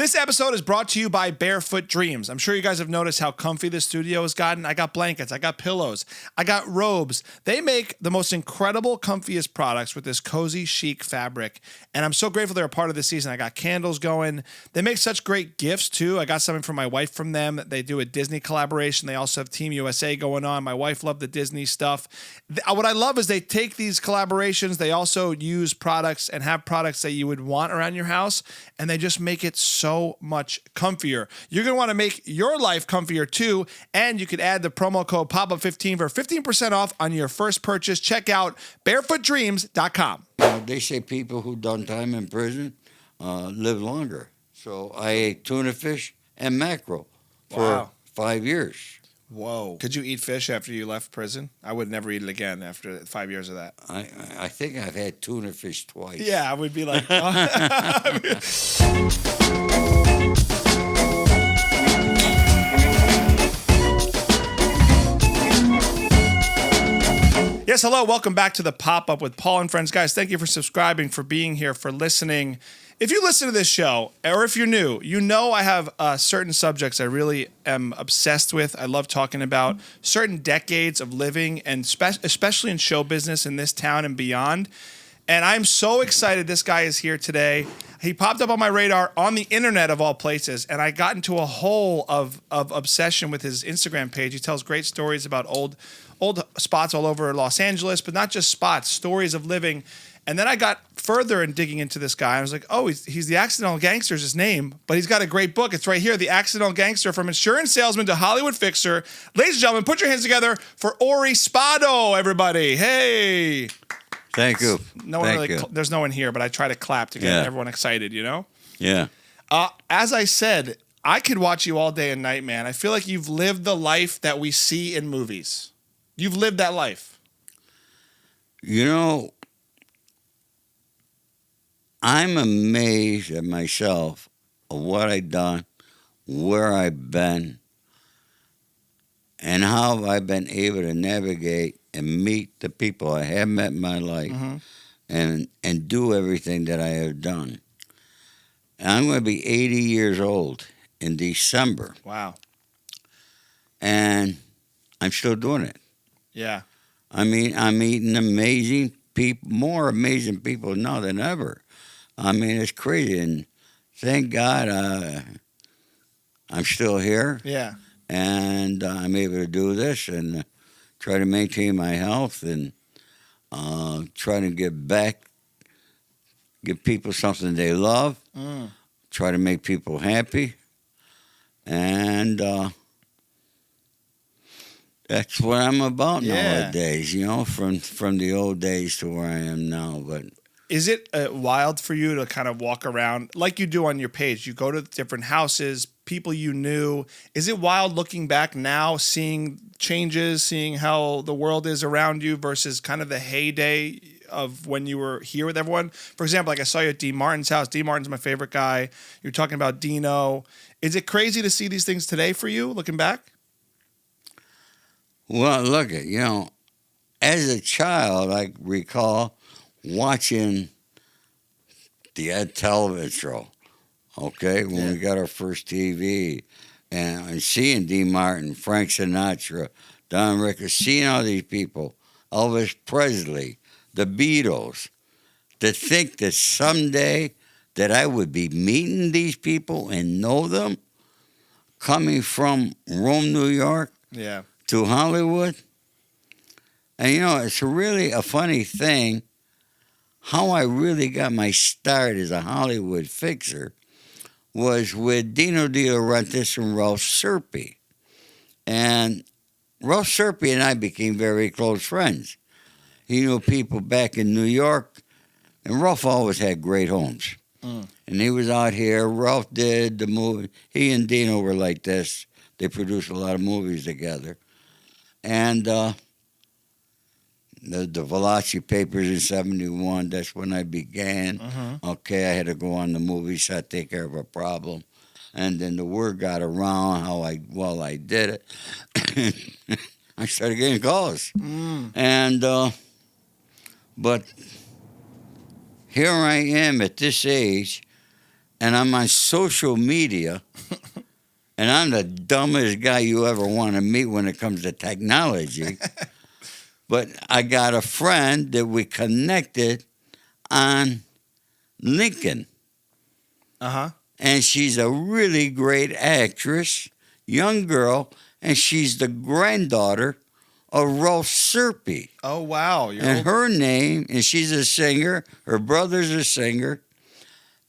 This episode is brought to you by Barefoot Dreams. I'm sure you guys have noticed how comfy this studio has gotten. I got blankets, I got pillows, I got robes. They make the most incredible, comfiest products with this cozy, chic fabric. And I'm so grateful they're a part of this season. I got candles going. They make such great gifts too. I got something for my wife from them. They do a Disney collaboration. They also have Team USA going on. My wife loved the Disney stuff. What I love is they take these collaborations. They also use products and have products that you would want around your house. And they just make it so much comfier. You're going to want to make your life comfier too. And you could add the promo code POPUP15 for 15% off on your first purchase. Check out barefootdreams.com. They say people who done time in prison live longer. So I ate tuna fish and mackerel for 5 years. Whoa. Could you eat fish after you left prison? I would never eat it again after 5 years of that. I think I've had tuna fish twice. Yeah, I would be like... Yes, hello. Welcome back to the Pop-Up with Paul and Friends. Guys, thank you for subscribing, for being here, for listening. If you listen to this show, or if you're new, you know I have certain subjects I really am obsessed with. I love talking about certain decades of living, and especially in show business in this town and beyond. And I'm so excited this guy is here today. He popped up on my radar on the internet of all places, and I got into a hole of obsession with his Instagram page. He tells great stories about old spots all over Los Angeles, but not just spots, stories of living. And then I got further in digging into this guy. I was like, oh, he's the Accidental Gangster is his name, but he's got a great book. It's right here, The Accidental Gangster, From Insurance Salesman to Hollywood Fixer. Ladies and gentlemen, put your hands together for Ori Spado, everybody. Hey. Thank you. There's no one here, but I try to clap to get everyone excited, you know? Yeah. As I said, I could watch you all day and night, man. I feel like you've lived the life that we see in movies. You've lived that life. You know, I'm amazed at myself of what I've done, where I've been, and how I've been able to navigate and meet the people I have met in my life, and do everything that I have done. And I'm going to be 80 years old in December. Wow. And I'm still doing it. Yeah. I mean, I'm meeting amazing people, more amazing people now than ever. I mean, it's crazy. And thank God I'm still here. Yeah. And I'm able to do this and try to maintain my health and try to give back, give people something they love, try to make people happy. And that's what I'm about nowadays, you know, from the old days to where I am now. But is it wild for you to kind of walk around like you do on your page? You go to different houses, people you knew. Is it wild looking back now, seeing changes, seeing how the world is around you versus kind of the heyday of when you were here with everyone? For example, like I saw you at D. Martin's house. D. Martin's my favorite guy. You're talking about Dino. Is it crazy to see these things today for you, looking back? Well, look at, you know, as a child, I recall watching the Ed television show, okay, when we got our first TV, and seeing D. Martin, Frank Sinatra, Don Rickles, seeing all these people, Elvis Presley, the Beatles, to think that someday that I would be meeting these people and know them, coming from Rome, New York, to Hollywood. And, you know, it's really a funny thing how I really got my start as a Hollywood fixer was with Dino De Laurentiis and Ralph Serpi. And Ralph Serpi and I became very close friends. He knew people back in New York, and Ralph always had great homes. And he was out here. Ralph did the movie. He and Dino were like this. They produced a lot of movies together. And the Valachi papers in 71, that's when I began. Okay, I had to go on the movie set, take care of a problem. And then the word got around how I did it. I started getting calls. And, but here I am at this age, and I'm on social media, and I'm the dumbest guy you ever want to meet when it comes to technology. But I got a friend that we connected on LinkedIn, and she's a really great actress, young girl, and she's the granddaughter of Rolf Serpi. Oh, wow. And her name, and she's a singer, her brother's a singer,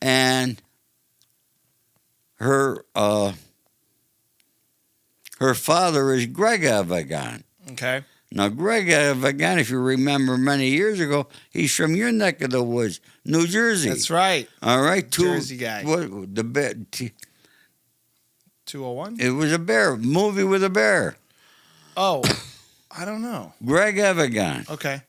and her father is Greg Avagan. Okay. Now, Greg Avagan, if you remember many years ago, he's from your neck of the woods, New Jersey. That's right. All right. Jersey guy. What, the bear, 201? it was a bear, movie with a bear. Oh, I don't know. Greg Avagan. Okay.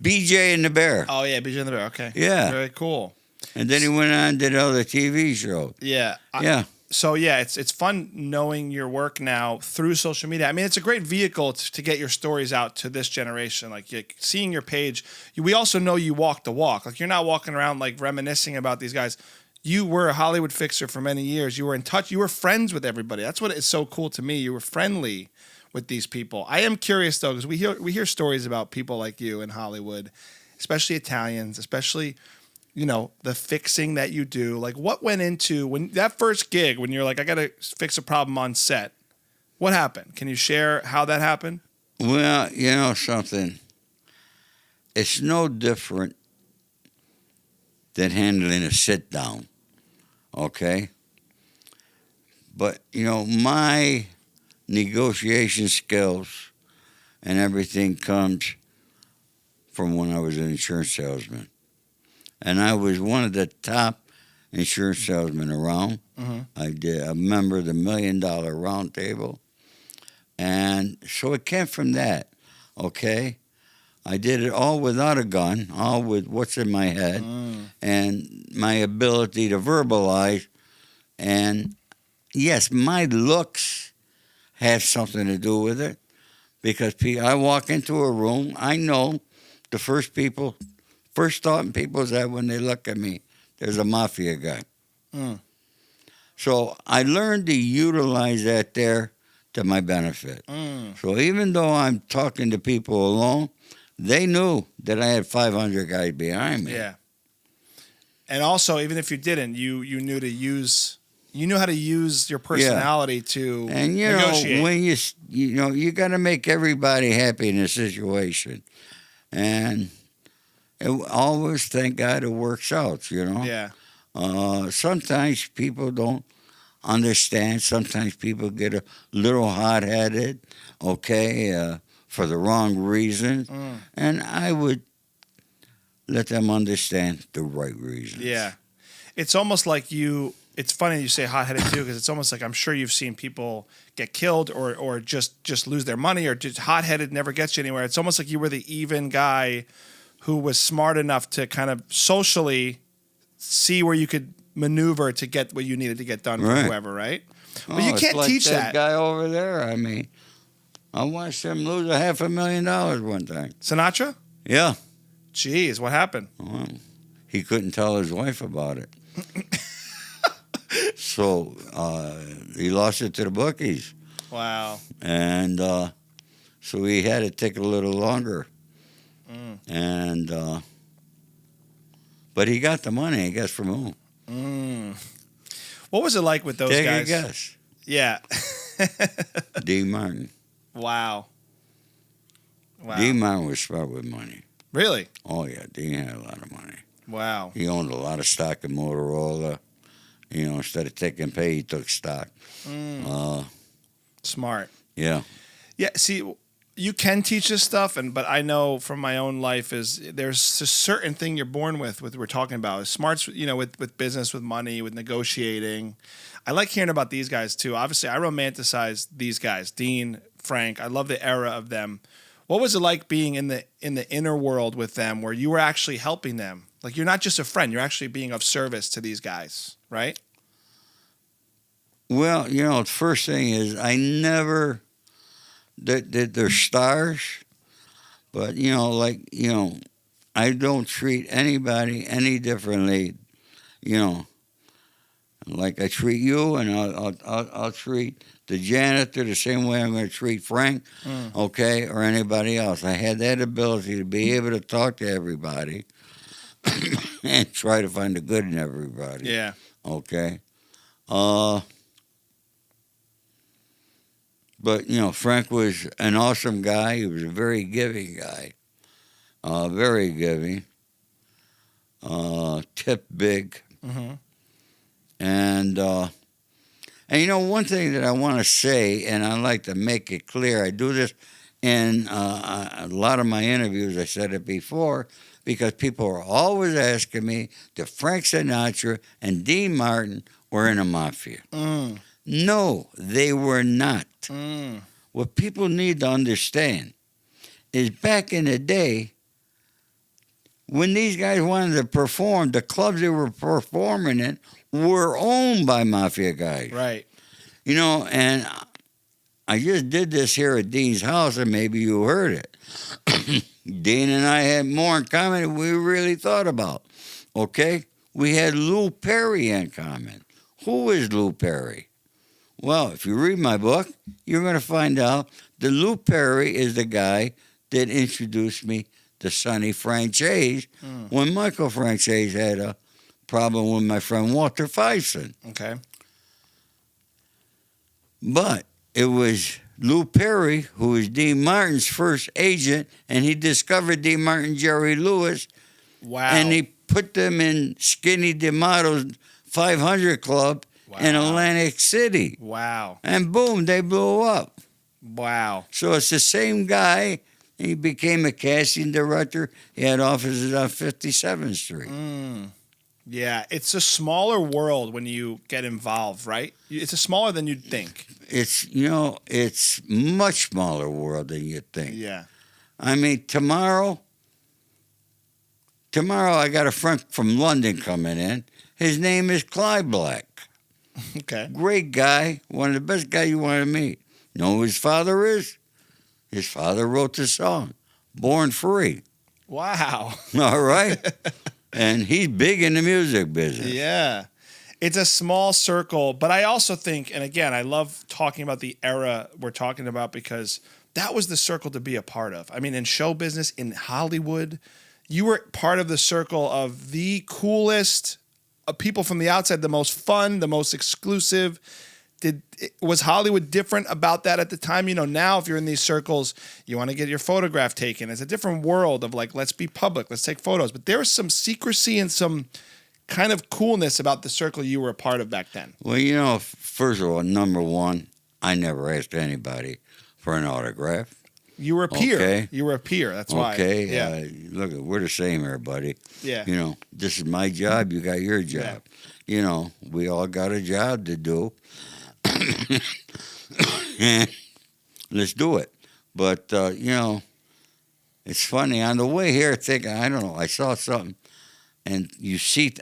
BJ and the Bear. Oh, yeah, BJ and the Bear. Okay. Yeah. Very cool. And then he went on and did other TV shows. Yeah. Yeah. So, yeah, it's fun knowing your work now through social media. I mean, it's a great vehicle to get your stories out to this generation. Like, seeing your page, we also know you walk the walk. Like, you're not walking around, like, reminiscing about these guys. You were a Hollywood fixer for many years. You were in touch. You were friends with everybody. That's what is so cool to me. You were friendly with these people. I am curious, though, because we hear stories about people like you in Hollywood, especially Italians, especially, you know, the fixing that you do. Like, what went into when that first gig, when you're like, I got to fix a problem on set? What happened? Can you share how that happened? Well, you know something. It's no different than handling a sit down, okay? But, you know, my negotiation skills and everything comes from when I was an insurance salesman. And I was one of the top insurance salesmen around. I did a member of the $1 Million Round Table. And so it came from that, okay? I did it all without a gun, all with what's in my head and my ability to verbalize. And yes, my looks have something to do with it because I walk into a room, I know the first thought in people's head when they look at me, there's a mafia guy. So I learned to utilize that there to my benefit. So even though I'm talking to people alone, they knew that I had 500 guys behind me. Yeah. And also, even if you didn't, you knew to use, you knew how to use your personality to and you negotiate. know when you got to make everybody happy in a situation, and it always, thank God, it works out. You know. Yeah. Sometimes people don't understand. Sometimes people get a little hot-headed, okay, for the wrong reasons. And I would let them understand the right reasons. Yeah. It's almost like it's funny you say hot-headed too, because it's almost like I'm sure you've seen people get killed or just lose their money, or just hot-headed never gets you anywhere. It's almost like you were the even guy who was smart enough to kind of socially see where you could maneuver to get what you needed to get done for whoever, right? But you can't teach that. Guy over there, I mean, I watched him lose $500,000 one time. Sinatra? Yeah. Jeez, what happened? Well, he couldn't tell his wife about it. So he lost it to the bookies. Wow. And so he had to take a little longer. And but he got the money, I guess, from whom? What was it like with those Take guys? a guess. Yeah. Dean Martin. Wow. Dean Martin was smart with money. Really? Oh, yeah. Dean had a lot of money. Wow. He owned a lot of stock in Motorola. You know, instead of taking pay, he took stock. Smart. Yeah. Yeah, see, you can teach this stuff, but I know from my own life there's a certain thing you're born with we're talking about. Smarts, you know, with business, with money, with negotiating. I like hearing about these guys too. Obviously, I romanticize these guys, Dean, Frank. I love the era of them. What was it like being in the inner world with them, where you were actually helping them? Like, you're not just a friend; you're actually being of service to these guys, right? Well, you know, the first thing is I never. They're stars, but, you know, like, you know, I don't treat anybody any differently, you know, like I treat you, and I'll treat the janitor the same way I'm going to treat Frank, okay, or anybody else. I had that ability to be able to talk to everybody and try to find the good in everybody. Yeah. Okay. But, Frank was an awesome guy. He was a very giving guy. Very giving. Tip big. Mm-hmm. And one thing that I want to say, and I like to make it clear, I do this in a lot of my interviews. I said it before, because people are always asking me if Frank Sinatra and Dean Martin were in a mafia. No, they were not. What people need to understand is back in the day, when these guys wanted to perform, the clubs they were performing in were owned by mafia guys. Right. And I just did this here at Dean's house, and maybe you heard it. Dean and I had more in common than we really thought about. Okay? We had Lou Perry in common. Who is Lou Perry? Well, if you read my book, you're going to find out that Lou Perry is the guy that introduced me to Sonny Franchise when Michael Franchise had a problem with my friend Walter Fison. Okay. But it was Lou Perry who was Dean Martin's first agent, and he discovered Dean Martin, Jerry Lewis, Wow. and he put them in Skinny DeMatto's 500 Club in Atlantic City. Wow. And boom, they blew up. Wow. So it's the same guy. He became a casting director. He had offices on 57th Street. Yeah, it's a smaller world when you get involved, right? It's a smaller than you'd think. It's much smaller world than you think. Yeah. I mean, tomorrow I got a friend from London coming in. His name is Clyde Black. Okay. Great guy, one of the best guys you want to meet. Know who his father is? His father wrote the song, Born Free. Wow. All right? And he's big in the music business. Yeah. It's a small circle, but I also think, and again, I love talking about the era we're talking about because that was the circle to be a part of. I mean, in show business, in Hollywood, you were part of the circle of the coolest people from the outside, the most fun, the most exclusive. Was Hollywood different about that at the time? Now if you're in these circles, you want to get your photograph taken. It's a different world of like, let's be public, let's take photos. But there was some secrecy and some kind of coolness about the circle you were a part of back then. Well, first of all, number one, I never asked anybody for an autograph. You were a peer. Okay. You were a peer. That's why. Okay. Yeah. Look, we're the same here, buddy. Yeah. This is my job. You got your job. Yeah. We all got a job to do. And let's do it. But, it's funny. On the way here, I saw something. And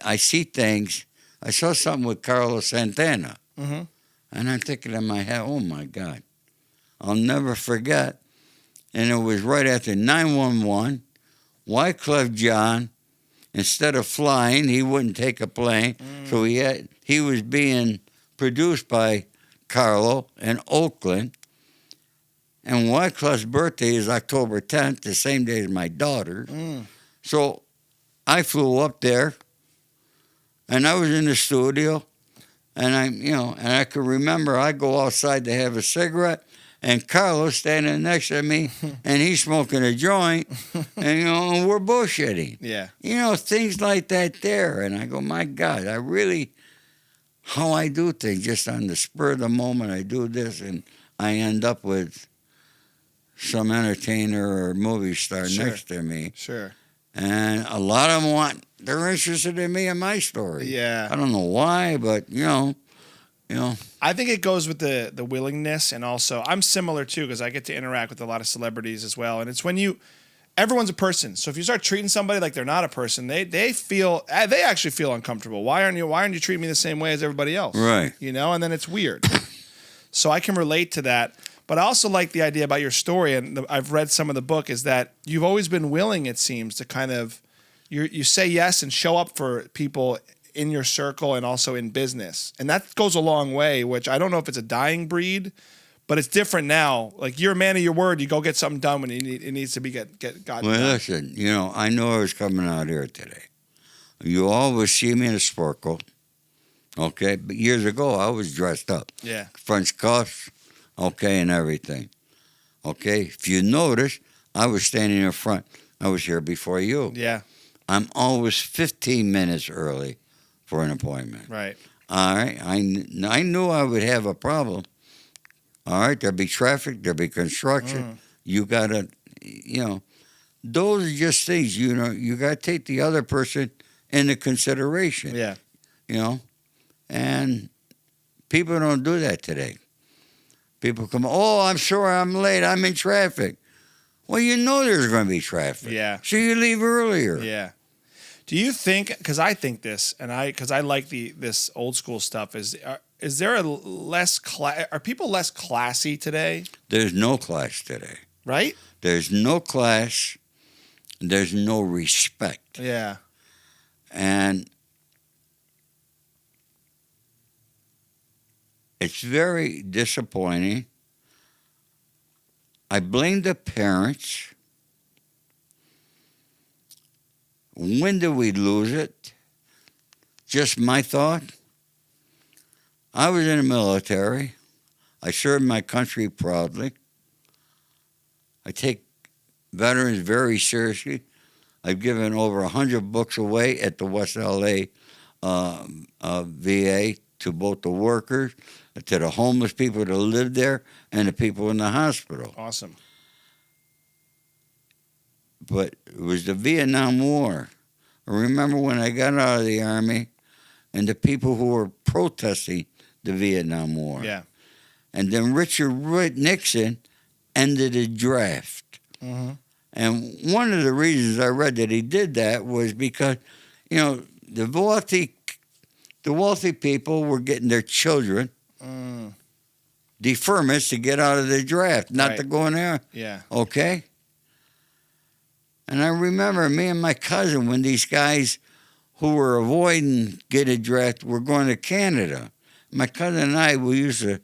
I see things. I saw something with Carlos Santana. Mm-hmm. And I'm thinking in my head, oh, my God. I'll never forget. And it was right after 9/11. Wyclef Jean, instead of flying, he wouldn't take a plane. So he was being produced by Carlo in Oakland. And Wyclef's birthday is October 10th, the same day as my daughter. So I flew up there, and I was in the studio, and I could remember I go outside to have a cigarette, and Carlos standing next to me, and he's smoking a joint, and we're bullshitting. Yeah. Things like that there. And I go, my God, how I do things, just on the spur of the moment, I do this, and I end up with some entertainer or movie star next to me. Sure. And a lot of them they're interested in me and my story. Yeah. I don't know why, but, I think it goes with the willingness, and also I'm similar too because I get to interact with a lot of celebrities as well, and it's when everyone's a person. So if you start treating somebody like they're not a person, they actually feel uncomfortable. Why aren't you treating me the same way as everybody else? Right. And then it's weird. So I can relate to that. But I also like the idea about your story, and I've read some of the book, is that you've always been willing, it seems, to kind of you say yes and show up for people in your circle and also in business. And that goes a long way, which I don't know if it's a dying breed, but it's different now. Like, you're a man of your word. You go get something done when it needs to be gotten Well, done. listen, I know I was coming out here today. You always see me in a sparkle, okay? But years ago, I was dressed up. Yeah. French cuffs, okay, and everything. Okay? If you notice, I was standing in front. I was here before you. Yeah. I'm always 15 minutes early for an appointment. Right. All right? I knew I would have a problem. All right? There'll be traffic. There'll be construction. You got to, those are just things, you got to take the other person into consideration. Yeah. And people don't do that today. People come, oh, I'm sorry, I'm late. I'm in traffic. Well, there's going to be traffic. Yeah. So you leave earlier. Yeah. Do you think, because I think this, and because I like this old school stuff, is there are people less classy today? There's no class today. Right? There's no class. There's no respect. Yeah. And it's very disappointing. I blame the parents. When did we lose it? Just my thought. I was in the military. I served my country proudly. I take veterans very seriously. I've given over 100 books away at the West LA VA to both the workers, to the homeless people that live there, and the people in the hospital. Awesome. But it was the Vietnam War. I remember when I got out of the Army and the people who were protesting the Vietnam War. Yeah. And then Richard Nixon ended the draft. Mm-hmm. And one of the reasons I read that he did that was because, the wealthy people were getting their children deferments to get out of the draft, not to go in there. Yeah. Okay? And I remember me and my cousin, when these guys who were avoiding getting drafted were going to Canada. My cousin and I, we used to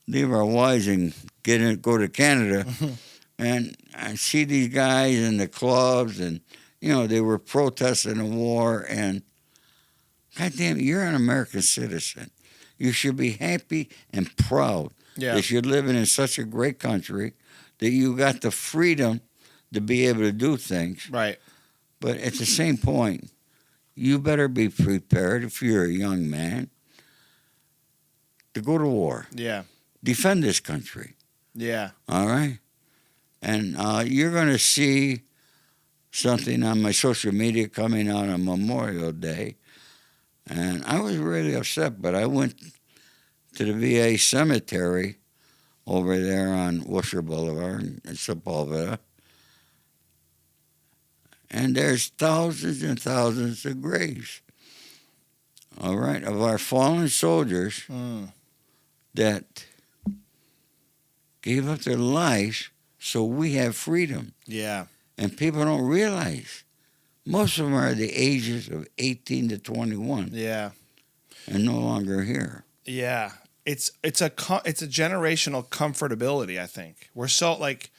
leave our wives and go to Canada. And I see these guys in the clubs, and, they were protesting the war. And, goddamn, you're an American citizen. You should be happy and proud that you're living in such a great country, that you got the freedom to be able to do things. Right. But at the same point, you better be prepared, if you're a young man, to go to war. Yeah. Defend this country. Yeah. All right? And you're going to see something on my social media coming out on Memorial Day. And I was really upset, but I went to the VA cemetery over there on Worcester Boulevard in Sepulveda. And there's thousands and thousands of graves, all right, of our fallen soldiers that gave up their lives so we have freedom. Yeah. And people don't realize most of them are the ages of 18 to 21. Yeah. And no longer here. Yeah. It's a generational comfortability, I think. We're so, like,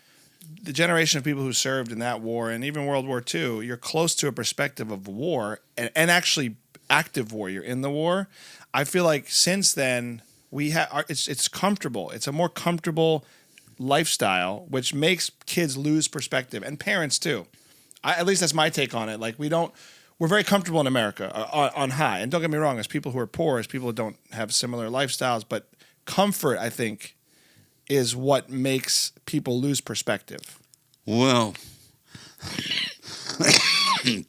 the generation of people who served in that war and even World War II, you're close to a perspective of war and actually active war. You're in the war. I feel like since then it's comfortable. It's a more comfortable lifestyle, which makes kids lose perspective, and parents too. At least that's my take on it. Like, we're very comfortable in America on high. And don't get me wrong, as people who are poor, as people who don't have similar lifestyles, but comfort, I think, is what makes people lose perspective. Well,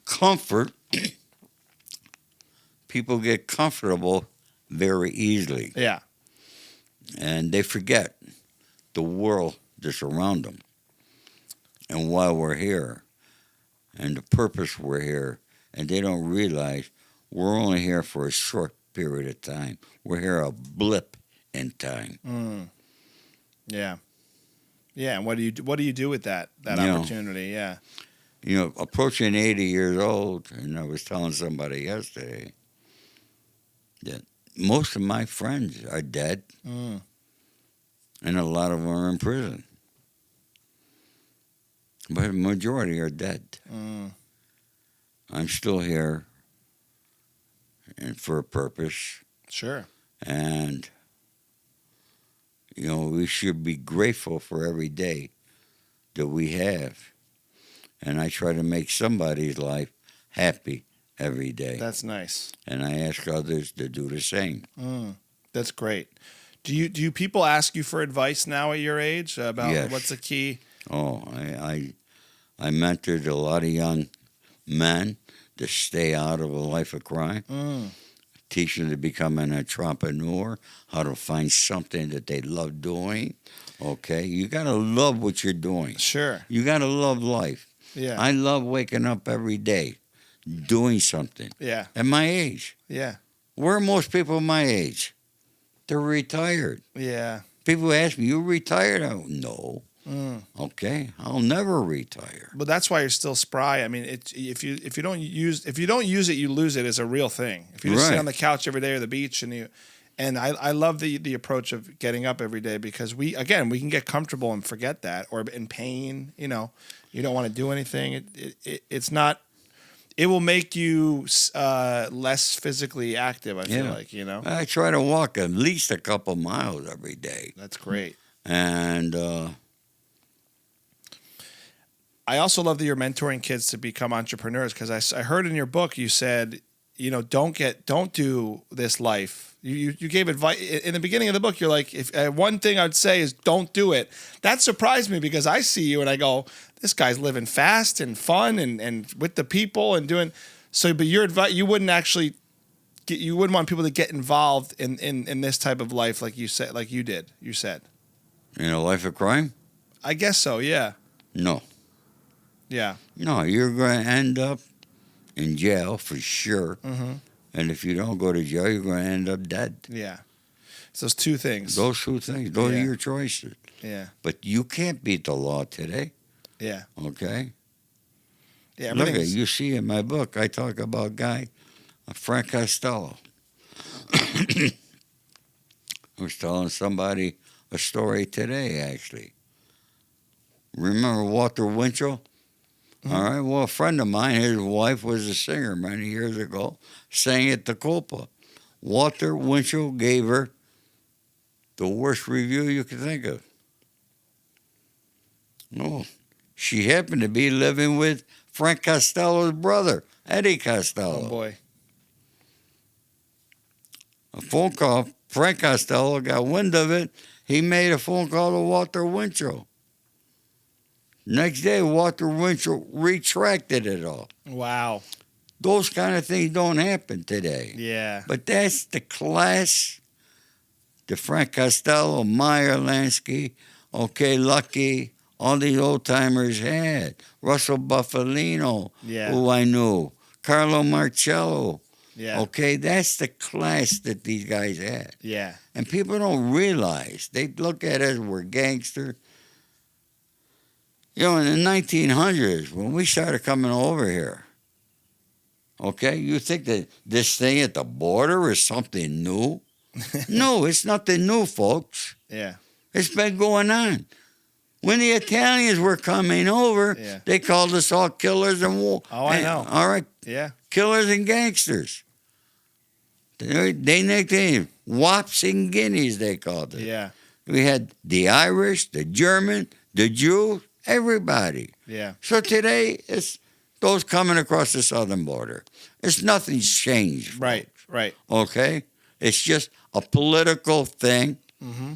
comfort, people get comfortable very easily. Yeah. And they forget the world that's around them and why we're here and the purpose we're here. And they don't realize we're only here for a short period of time. We're here a blip in time. Yeah. Yeah, and what do you do with that opportunity? Yeah. Approaching 80 years old, and I was telling somebody yesterday, that most of my friends are dead, Mm. and a lot of them are in prison. But a majority are dead. Mm. I'm still here and for a purpose. Sure. And, we should be grateful for every day that we have. And I try to make somebody's life happy every day. That's nice. And I ask others to do the same. Mm. That's great. Do you people ask you for advice now at your age about Yes. what's the key? Oh, I mentored a lot of young men to stay out of a life of crime. Mm. Teach them to become an entrepreneur, how to find something that they love doing. Okay, you got to love what you're doing. Sure. You got to love life. Yeah. I love waking up every day, doing something. Yeah. At my age, Yeah. where are most people my age? They're retired. Yeah. People ask me, "You retired?" I go, no. Mm. Okay, I'll never retire. But that's why you're still spry. I mean, if you don't use it, you lose it. Is a real thing. If you just sit Right. on the couch every day or the beach and I love the approach of getting up every day because we can get comfortable and forget that or in pain. You don't want to do anything. It's not. It will make you less physically active. I feel like I try to walk at least a couple miles every day, that's great. and I also love that you're mentoring kids to become entrepreneurs because I heard in your book you said, don't do this life. You gave advice in the beginning of the book. You're like, if one thing I'd say is don't do it. That surprised me because I see you and I go, this guy's living fast and fun and with the people and doing so. But your advice, you wouldn't want people to get involved in this type of life like you said, like you did. You said, in a life of crime, I guess so. Yeah. no. Yeah. No, you're going to end up in jail for sure. Mm-hmm. And if you don't go to jail, you're going to end up dead. Yeah. It's those two things. Those two things, those Yeah. are your choices. Yeah. But you can't beat the law today, Yeah. okay? Yeah. Look at Everything's. you see in my book, I talk about a guy, Frank Costello. I was telling somebody a story today, actually. Remember Walter Winchell? Mhm. All right, well, a friend of mine, his wife was a singer many years ago, sang at the Copa. Walter Winchell gave her the worst review you could think of. No, she happened to be living with Frank Costello's brother, Eddie Costello. Oh boy. A phone call, Frank Costello got wind of it. He made a phone call to Walter Winchell. Next day, Walter Winchell retracted it all. Wow. Those kind of things don't happen today. Yeah. But that's the class that Frank Costello, Meyer Lansky, okay, Lucky, all these old-timers had. Russell Buffalino, Yeah. who I knew. Carlo Marcello. Yeah. Okay, that's the class that these guys had. Yeah. And people don't realize. They look at us, we're gangster. In the 1900s, when we started coming over here, okay, you think that this thing at the border is something new? No, it's nothing new, folks. Yeah. It's been going on. When the Italians were coming over, Yeah. they called us all killers and Oh, I know. All right, Yeah. killers and gangsters. They nicknamed wops and guineas, they called it. Yeah. We had the Irish, the German, the Jew, everybody. Yeah. So today, it's those coming across the southern border. It's nothing's changed. Right. Right. Okay? It's just a political thing. Mm-hmm.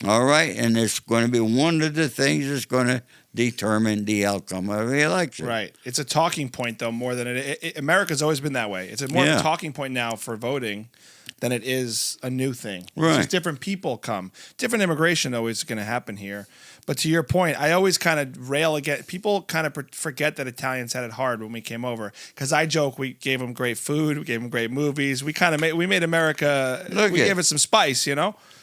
All right? And it's going to be one of the things that's going to determine the outcome of the election. Right. It's a talking point, though, more than America's always been that way. It's more of Yeah. a talking point now for voting than it is a new thing. It's Right. just different people come. Different immigration always going to happen here. But to your point, I always kind of rail against people kind of forget that Italians had it hard when we came over. Because I joke we gave them great food, we gave them great movies. We kind of made America. We gave it some spice,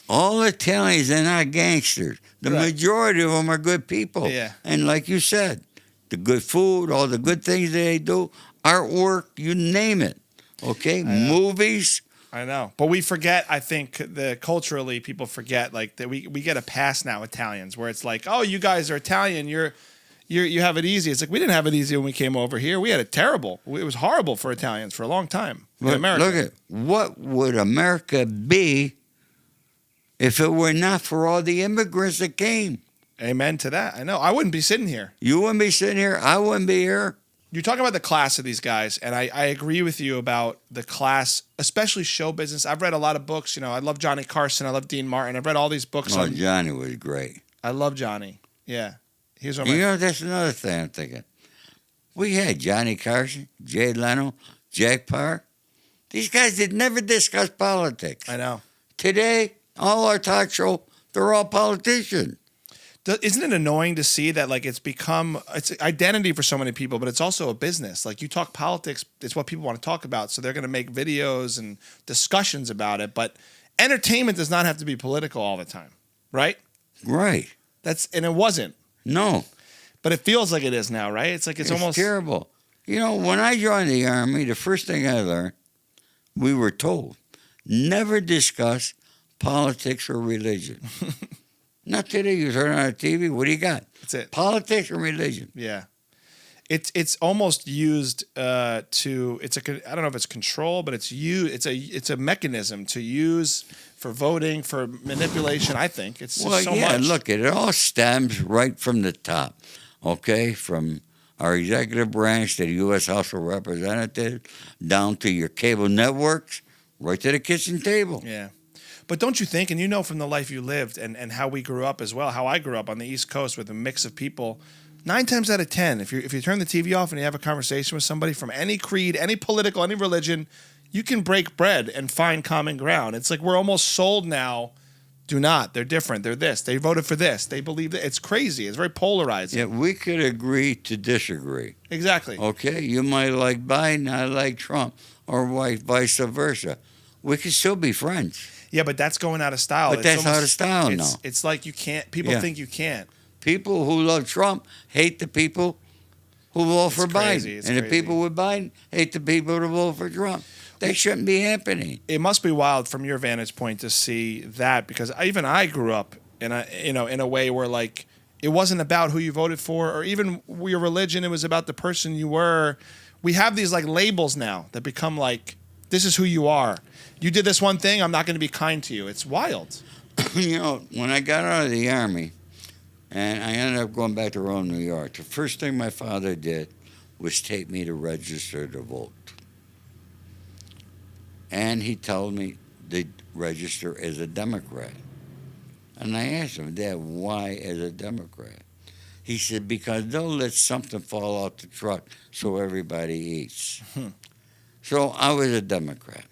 All Italians are not gangsters. The Right. majority of them are good people. Yeah. And like you said, the good food, all the good things they do, artwork, you name it. Okay? Movies, I know. But we forget, I think, culturally, people forget, like, that we get a pass now, Italians, where it's like, oh, you guys are Italian, you have it easy. It's like, we didn't have it easy when we came over here. We had it terrible. It was horrible for Italians for a long time in America. Look at, what would America be if it were not for all the immigrants that came? Amen to that. I know. I wouldn't be sitting here. You wouldn't be sitting here. I wouldn't be here. You talk about the class of these guys, and I agree with you about the class, especially show business. I've read a lot of books. You know, I love Johnny Carson. I love Dean Martin. I've read all these books. Oh, Johnny was great. I love Johnny. Yeah. He's one of You my know, that's another thing I'm thinking. We had Johnny Carson, Jay Leno, Jack Parr. These guys did never discuss politics. I know. Today, all our talk show, they're all politicians. Isn't it annoying to see that, like, it's identity for so many people, but it's also a business. Like, you talk politics, it's what people want to talk about, so they're going to make videos and discussions about it, but entertainment does not have to be political all the time, right? Right. And it wasn't. No. But it feels like it is now, right? It's like it's almost terrible. You know, when I joined the Army, the first thing I learned, we were told, never discuss politics or religion. Not today. You turn on the TV. What do you got? That's it. Politics and religion. Yeah, it's almost used I don't know if it's control, but it's a mechanism to use for voting, for manipulation. I think it's just so much. Look, it all stems right from the top. Okay, from our executive branch to the U.S. House of Representatives, down to your cable networks, right to the kitchen table. Yeah. But don't you think, and you know from the life you lived and how we grew up as well, how I grew up on the East Coast with a mix of people, 9 times out of 10, if you turn the TV off and you have a conversation with somebody from any creed, any political, any religion, you can break bread and find common ground. It's like we're almost sold now. Do not. They're different. They're this. They voted for this. They believe that. It's crazy. It's very polarizing. Yeah, we could agree to disagree. Exactly. Okay, you might like Biden, I like Trump, or vice versa. We could still be friends. Yeah, but that's going out of style. But that's out of style now. It's like you can't. People think you can't. People who love Trump hate the people who vote for Biden. And the people with Biden hate the people who vote for Trump. That shouldn't be happening. It must be wild from your vantage point to see that, because even I grew up in a way where, like, it wasn't about who you voted for or even your religion. It was about the person you were. We have these, like, labels now that become like, this is who you are. You did this one thing, I'm not going to be kind to you. It's wild. You know, when I got out of the Army and I ended up going back to Rome, New York, the first thing my father did was take me to register to vote. And he told me to register as a Democrat. And I asked him, Dad, why as a Democrat? He said, because they'll let something fall out the truck so everybody eats. So I was a Democrat.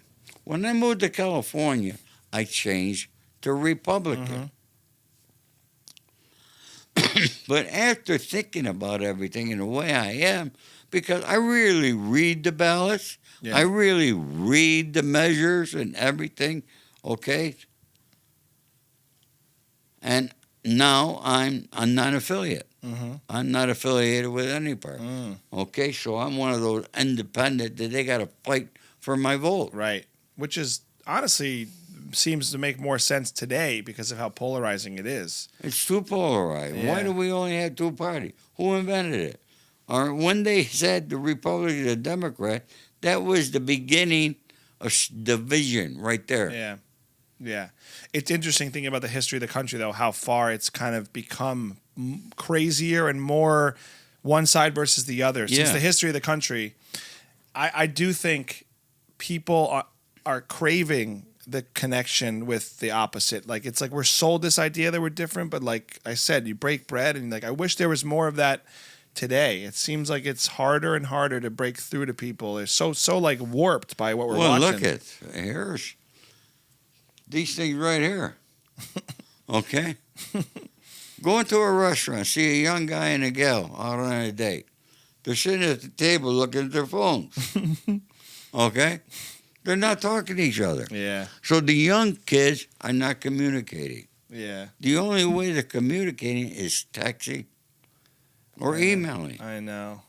When I moved to California, I changed to Republican. But after thinking about everything and the way I am, because I really read the ballots, I really read the measures and everything, okay? And now I'm a non-affiliate. I'm not affiliated with any party. Okay, so I'm one of those independent that they got to fight for my vote. Right. Which is honestly seems to make more sense today because of how polarizing it is. It's too polarized. Yeah. Why do we only have two parties? Who invented it? Or when they said the Republican and the Democrat, that was the beginning of division right there. Yeah. Yeah. It's interesting thinking about the history of the country, though, how far it's kind of become crazier and more one side versus the other. Since the history of the country, I do think people are craving the connection with the opposite. Like, it's like we're sold this idea that we're different, but like I said, you break bread, and like I wish there was more of that today. It seems like it's harder and harder to break through to people. They're so like warped by what we're watching. Well, look at here's these things right here. Okay? Go into a restaurant, see a young guy and a gal out on a date. They're sitting at the table looking at their phones. Okay? They're not talking to each other. Yeah. So the young kids are not communicating. Yeah. The only way they're communicating is texting or emailing. I know.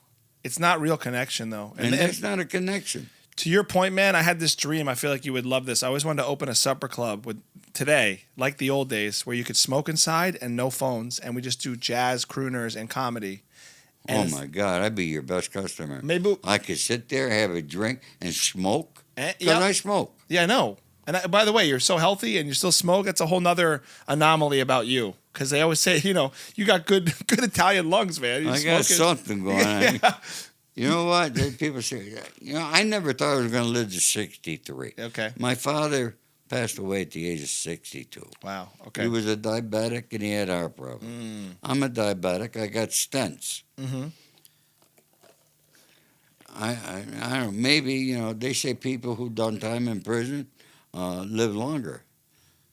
It's not real connection, though. And that's not a connection. To your point, man, I had this dream. I feel like you would love this. I always wanted to open a supper club with today, like the old days, where you could smoke inside and no phones, and we just do jazz, crooners, and comedy. And Oh my God, I'd be your best customer. maybe, I could sit there, have a drink, and smoke. Because yeah, I smoke. yeah, I know. And by the way, you're so healthy and you still smoke. That's a whole nother anomaly about you. Because they always say, you got good Italian lungs, man. I got something going on. Yeah. You know what? People say, I never thought I was going to live to 63. Okay. My father passed away at the age of 62. Wow. Okay. He was a diabetic and he had heart problems. I'm a diabetic. I got stents. Mm-hmm. I don't know. Maybe, they say people who done time in prison live longer.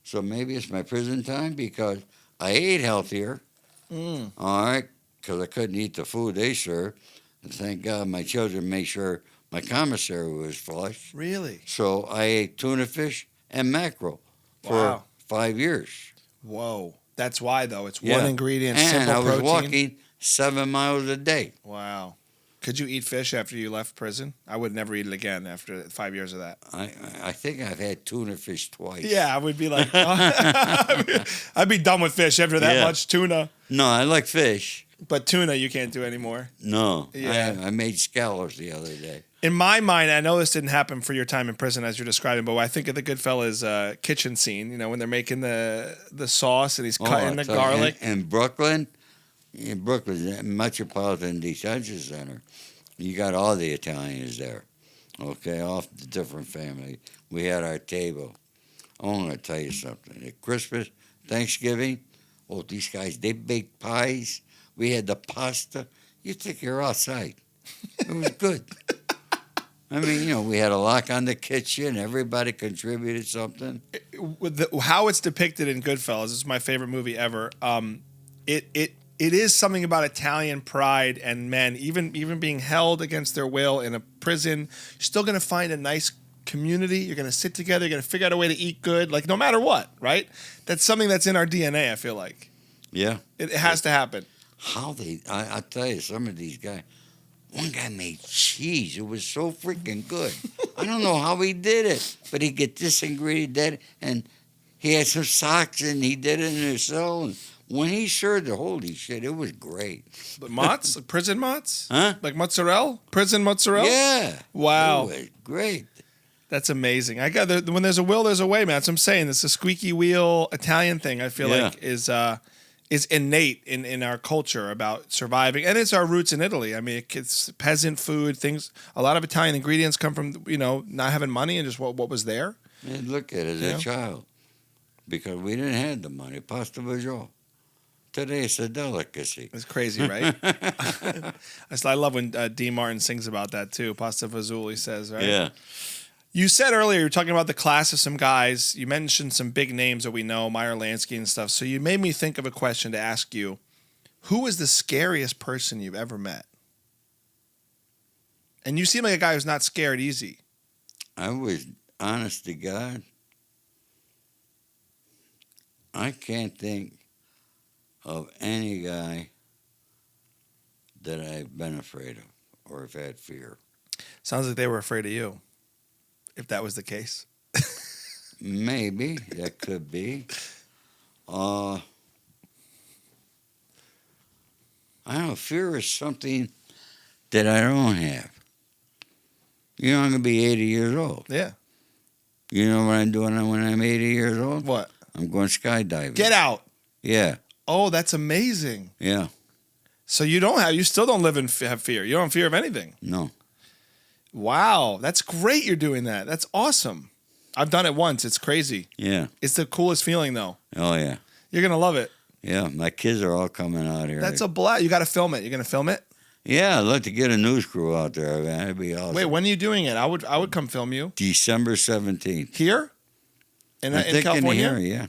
So maybe it's my prison time because I ate healthier. All right, because I couldn't eat the food they served. And thank God my children made sure my commissary was flush. Really? So I ate tuna fish and mackerel for Wow. 5 years. Whoa. That's why, though. It's Yeah. one ingredient, And simple I was protein. walking 7 miles a day. Wow. Could you eat fish after you left prison? I would never eat it again after 5 years of that. I think I've had tuna fish twice. Yeah, I would be like, I'd be done with fish after that Yeah. much tuna. No, I like fish. But tuna, you can't do anymore. No. Yeah. I made scallops the other day. In my mind, I know this didn't happen for your time in prison as you're describing, but I think of the Goodfellas kitchen scene, when they're making the sauce and he's cutting the so garlic. In Brooklyn, the Metropolitan Detention Center, you got all the Italians there, okay, off the different families. We had our table. I want to tell you something. At Christmas, Thanksgiving, these guys, they baked pies. We had the pasta. You think you're outside. It was good. I mean, we had a lock on the kitchen. Everybody contributed something. How it's depicted in Goodfellas is my favorite movie ever. It is something about Italian pride and men, even being held against their will in a prison. You're still going to find a nice community. You're going to sit together. You're going to figure out a way to eat good, like no matter what, right? That's something that's in our DNA, I feel like. Yeah. It has to happen. I tell you, some of these guys, one guy made cheese. It was so freaking good. I don't know how he did it, but he get this ingredient, that, and he had some socks, and he did it in his cell. And when he served it, holy shit, it was great. But mozz? Like prison mozz? Huh? Like mozzarella? Prison mozzarella? Yeah. Wow. It was great. That's amazing. When there's a will, there's a way, man. That's what I'm saying. It's a squeaky wheel Italian thing. I feel like is innate in our culture about surviving, and it's our roots in Italy. I mean, it's peasant food. Things. A lot of Italian ingredients come from not having money and just what was there. And look at it as a child, because we didn't have the money. Pasta Vajol. Today it's a delicacy. It's crazy, right? I love when Dean Martin sings about that too. Pasta Fazool, he says, right? Yeah. You said earlier, you were talking about the class of some guys. You mentioned some big names that we know, Meyer Lansky and stuff. So you made me think of a question to ask you. Who is the scariest person you've ever met? And you seem like a guy who's not scared easy. I was, honest to God, I can't think of any guy that I've been afraid of or have had fear. Sounds like they were afraid of you, if that was the case. Maybe that could be. I don't know. Fear is something that I don't have. I'm going to be 80 years old. Yeah. You know what I'm doing when I'm 80 years old? What? I'm going skydiving. Get out. Yeah. Oh, that's amazing. Yeah. So you still don't have fear. You don't have fear of anything. No. Wow. That's great you're doing that. That's awesome. I've done it once. It's crazy. Yeah. It's the coolest feeling, though. Oh, yeah. You're going to love it. Yeah. My kids are all coming out here. That's a blast. You got to film it. You're going to film it? Yeah, I'd like to get a news crew out there, man. That'd be awesome. Wait, when are you doing it? I would come film you. December 17th. Here? In In California? here, yeah.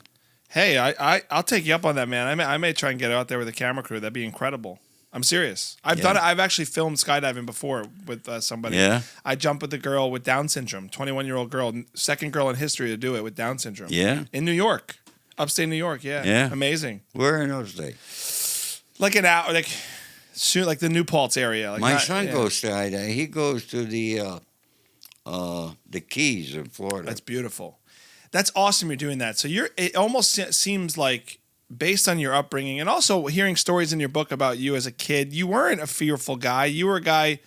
Hey, I'll take you up on that, man. I may try and get out there with a camera crew. That'd be incredible. I'm serious. I've done it. I've actually filmed skydiving before with somebody. Yeah? I jumped with a girl with Down syndrome, 21-year-old girl, second girl in history to do it with Down syndrome. Yeah? In New York, upstate New York. Yeah. Yeah? Amazing. Where in upstate? Like an hour, soon, like the New Paltz area. Like My son goes skydiving. He goes to the the Keys in Florida. That's beautiful. That's awesome. You're doing that. So it almost seems like, based on your upbringing and also hearing stories in your book about you as a kid, you weren't a fearful guy. You were a guy.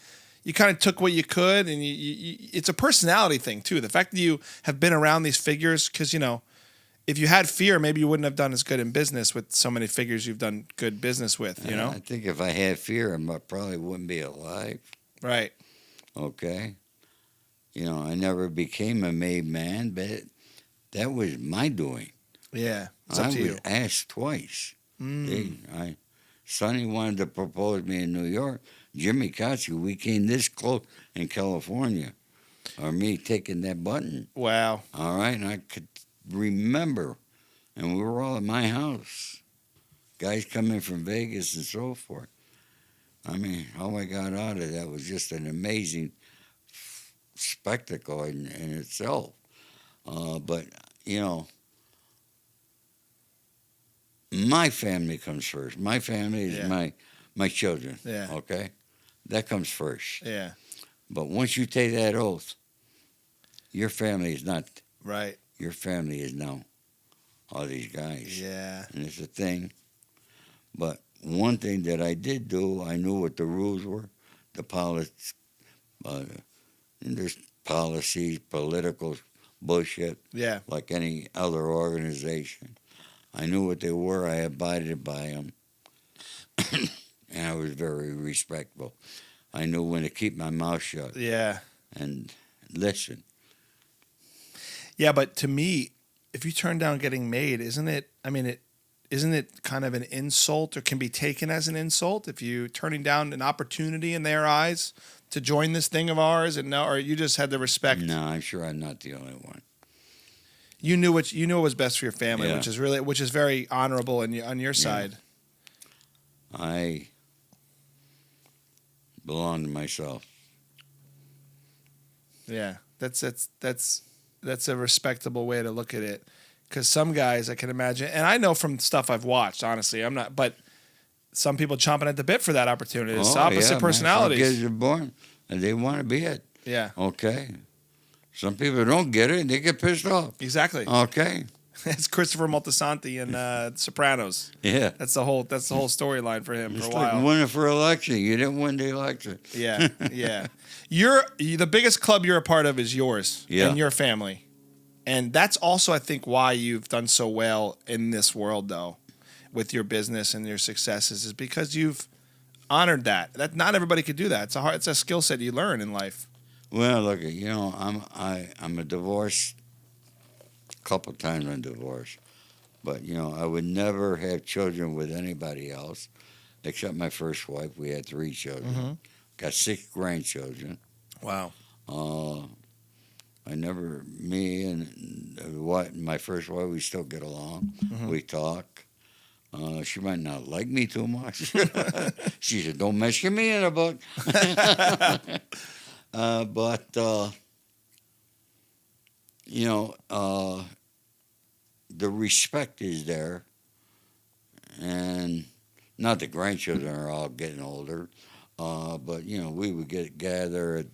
You kind of took what you could, and it's a personality thing too. The fact that you have been around these figures, because if you had fear, maybe you wouldn't have done as good in business with so many figures you've done good business with. I think if I had fear, I probably wouldn't be alive. Right. Okay. I never became a made man, but that was my doing. Yeah. It's up to you. I was asked twice. Sonny wanted to propose me in New York. Jimmy Kotze, we came this close in California. Or me taking that button. Wow. All right. And I could remember. And we were all at my house. Guys coming from Vegas and so forth. I mean, how I got out of that was just an amazing spectacle in itself. But, my family comes first. My family is my children. Yeah. Okay? That comes first. Yeah. But once you take that oath, your family is not. Right. Your family is now all these guys. Yeah. And it's a thing. But one thing that I did do, I knew what the rules were, the politics, and there's policies, political bullshit, like any other organization. I knew what they were. I abided by them. And I was very respectful. I knew when to keep my mouth shut. Yeah. And listen. Yeah, but to me, if you turn down getting made, isn't it kind of an insult, or can be taken as an insult if you turning down an opportunity in their eyes to join this thing of ours, or you just had the respect? No, I'm sure I'm not the only one. You knew what was best for your family, which is very honorable on your side. I belong to myself. Yeah, that's a respectable way to look at it. Because some guys, I can imagine, and I know from stuff I've watched, honestly, I'm not, but some people chomping at the bit for that opportunity. It's opposite personalities. Some kids are born and they want to be it. Yeah. Okay. Some people don't get it and they get pissed off. Exactly. Okay. It's Christopher Moltisanti in Sopranos. Yeah. That's the whole storyline for him for a while. Like winning for election. You didn't win the election. Yeah. Yeah. The biggest club you're a part of is yours and your family. And that's also, I think, why you've done so well in this world, though, with your business and your successes, is because you've honored that. That not everybody could do that. It's a skill set you learn in life. Well, look, I'm a divorced. A couple times I'm divorced, but I would never have children with anybody else, except my first wife. We had 3 children. Mm-hmm. Got 6 grandchildren. Wow. Me and my first wife, we still get along. Mm-hmm. We talk. She might not like me too much. She said, "Don't mention me in a book." But the respect is there, and not the grandchildren are all getting older, but we would gather at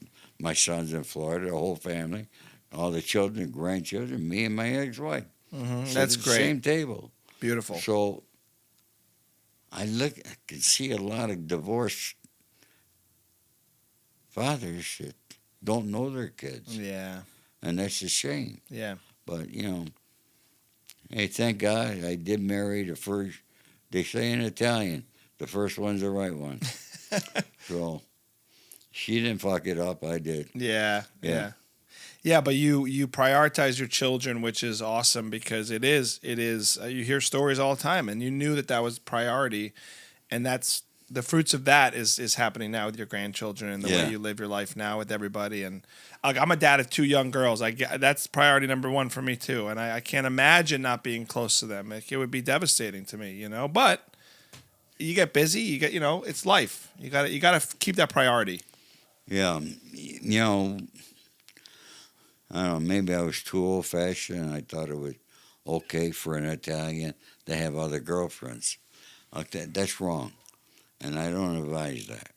my son's in Florida, the whole family, all the children, grandchildren, me and my ex-wife. Mm-hmm. That's great. Same table. Beautiful. So I can see a lot of divorced fathers that don't know their kids. Yeah. And that's a shame. Yeah. But, hey, thank God I did marry the first, they say in Italian, the first one's the right one. So she didn't fuck it up, I did. Yeah. Yeah, but you prioritize your children, which is awesome, because it is you hear stories all the time, and you knew that was priority, and that's the fruits of that is happening now with your grandchildren and the way you live your life now with everybody. And I'm a dad of 2 young girls. That's priority number 1 for me too, and I can't imagine not being close to them. It would be devastating to me, but you get busy. You get it's life. You got to keep that priority. Yeah, I don't know, maybe I was too old-fashioned, and I thought it was okay for an Italian to have other girlfriends. That's wrong, and I don't advise that.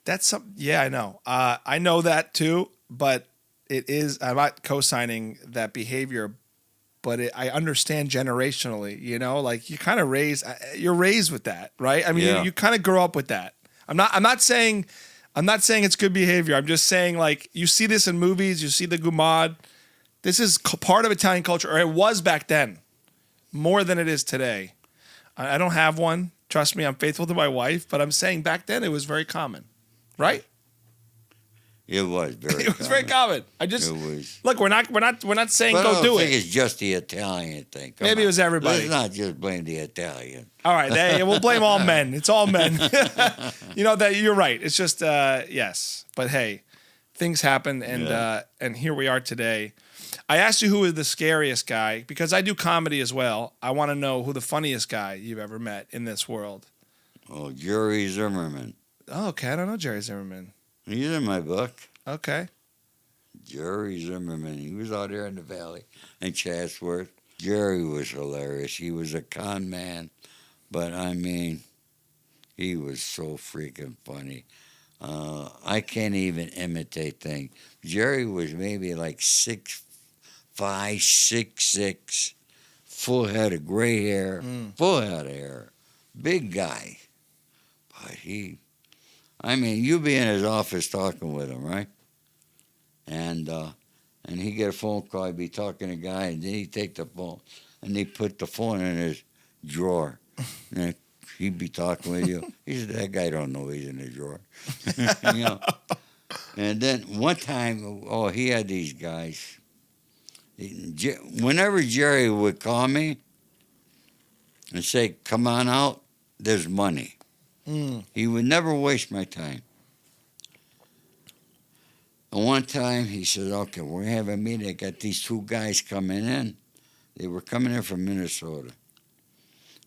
That's I know. I know that too, but I'm not co-signing that behavior, but I understand generationally, like you're raised with that, right? I mean, Yeah. you kind of grow up with that. I'm not saying it's good behavior. I'm just saying, like, you see this in movies, you see the gumad. This is part of Italian culture, or it was back then, more than it is today. I don't have one. Trust me, I'm faithful to my wife, but I'm saying back then it was very common, right? It was very. It was very common. It was. Look. We're not saying But go do I think it. it's just the Italian thing. Maybe it was everybody. Let's not just blame the Italian. All right, we'll blame all men. It's all men. That you're right. It's just yes, but hey, things happen, and here we are today. I asked you who was the scariest guy because I do comedy as well. I want to know who the funniest guy you've ever met in this world. Oh, Jerry Zimmerman. Oh, okay, I don't know Jerry Zimmerman. He's in my book. Okay. Jerry Zimmerman. He was out there in the valley in Chatsworth. Jerry was hilarious. He was a con man, but I mean, he was so freaking funny. I can't even imitate things. Jerry was maybe like 6'5", 6'6", full head of gray hair, full head of hair, big guy. But you'd be in his office talking with him, right? And he'd get a phone call, he'd be talking to a guy, and then he'd take the phone, and he'd put the phone in his drawer. And he'd be talking with you. He said, that guy don't know he's in the drawer. And then one time, he had these guys. Whenever Jerry would call me and say, come on out, there's money. He would never waste my time. And one time he said, okay, we're going to have a meeting. I got these two guys coming in. They were coming in from Minnesota.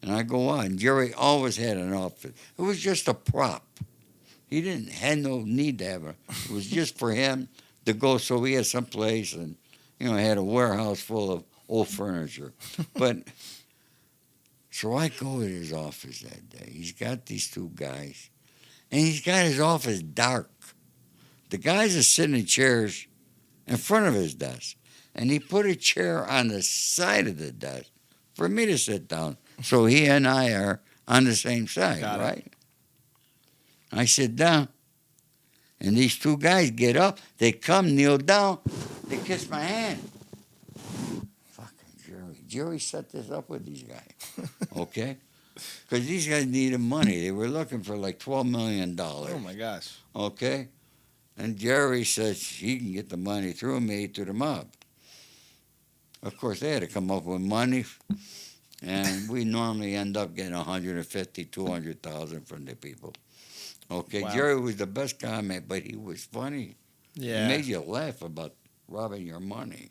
And I go on. Jerry always had an outfit. It was just a prop. He had no need to have it. It was just for him to go so he had some place and, had a warehouse full of old furniture. But so I go to his office that day. He's got these two guys. And he's got his office dark. The guys are sitting in chairs in front of his desk. And he put a chair on the side of the desk for me to sit down. So he and I are on the same side, right? I sit down. And these two guys get up. They come, kneel down. They kiss my hand. Fucking Jerry. Jerry set this up with these guys. Okay? Because these guys needed money. They were looking for like $12 million. Oh, my gosh. Okay? And Jerry says he can get the money through me to the mob. Of course, they had to come up with money. And we normally end up getting $150,000, $200,000 from the people. Okay, wow. Jerry was the best comment, but he was funny. Yeah. He made you laugh about robbing your money.